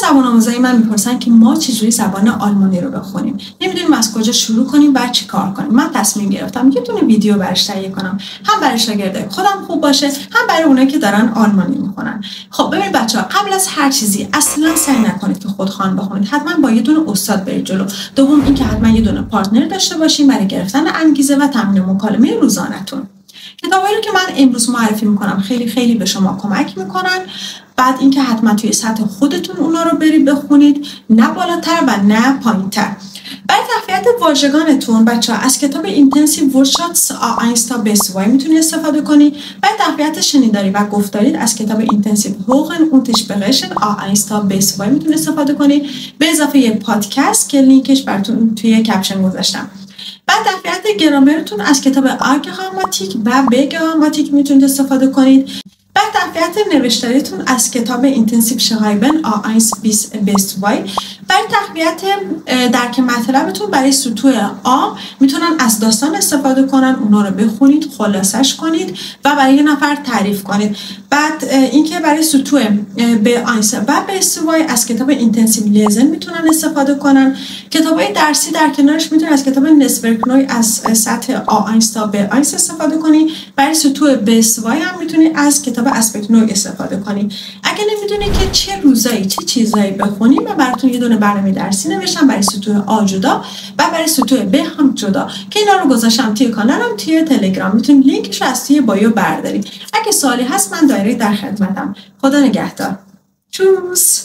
زبان آموزای من میپرسن که ما چجوری زبان آلمانی رو بخونیم، نمیدونیم از کجا شروع کنیم و چی کار کنیم. من تصمیم گرفتم یه دونه ویدیو برش تهیه کنم، هم برای شاگردای خودم خوب باشه، هم برای اونایی که دارن آلمانی میخونن. خب ببینید بچه‌ها، قبل از هر چیزی اصلا سعی نکنید که خودخوان بخونید، حتما با یه دونه استاد برید جلو. دوم اینکه حتما یه دونه پارتنر داشته باشین برای گرفتن انگیزه و تمرین مکالمه روزانه‌تون. کتابایی رو که من امروز معرفی میکنم خیلی خیلی به شما کمک میکنن. بعد اینکه حتما توی سطح خودتون اونا رو برید بخونید، نه بالاتر و نه پایینتر. برای تقویت واژگانتون بچه‌ها از کتاب اینتنسیو ورکشاپس A1 تا B2 میتونید استفاده کنید. برای تقویت شنیداری و گفتاری از کتاب اینتنسیو هوگن und Sprechen A1 تا B2 میتونید استفاده کنید، به اضافه یک پادکست که لینکش براتون توی کپشن گذاشتم. بعد تقویت گرامرتون از کتاب آرگراماتیک و بگراماتیک میتونید استفاده کنید. بعد تقویت نوشتاریتون از کتاب اینتنسیو شرایبن A1 bis B2. برای تقویت درک مطلبتون برای سطوح آ میتونن از داستان استفاده کنن، اونا رو بخونید، خلاصش کنید و برای یه نفر تعریف کنید. بعد اینکه برای سطوح B1 و B2 از کتاب اینتنسیو لیزن میتونن استفاده کنن. کتابای درسی در کنارش میتونن از کتاب نسبرکنوی از سطح A1 تا B1 استفاده کنید. برای سطوح B2 هم میتونید از کتاب اسپکت نوع استفاده کنید. اگه نمیدونید که چه روزایی چه چیزایی بخونید، من براتون یه دونه برنامه درسی نوشتم برای سطوح آ جدا و برای سطوح ب هم جدا که اینا رو گذاشتم توی کانالم توی تلگرام، میتونید لینکش رو از توی بایو بردارید. اگه سوالی هست من دایرکت در خدمتم. خدا نگهدار. چوس.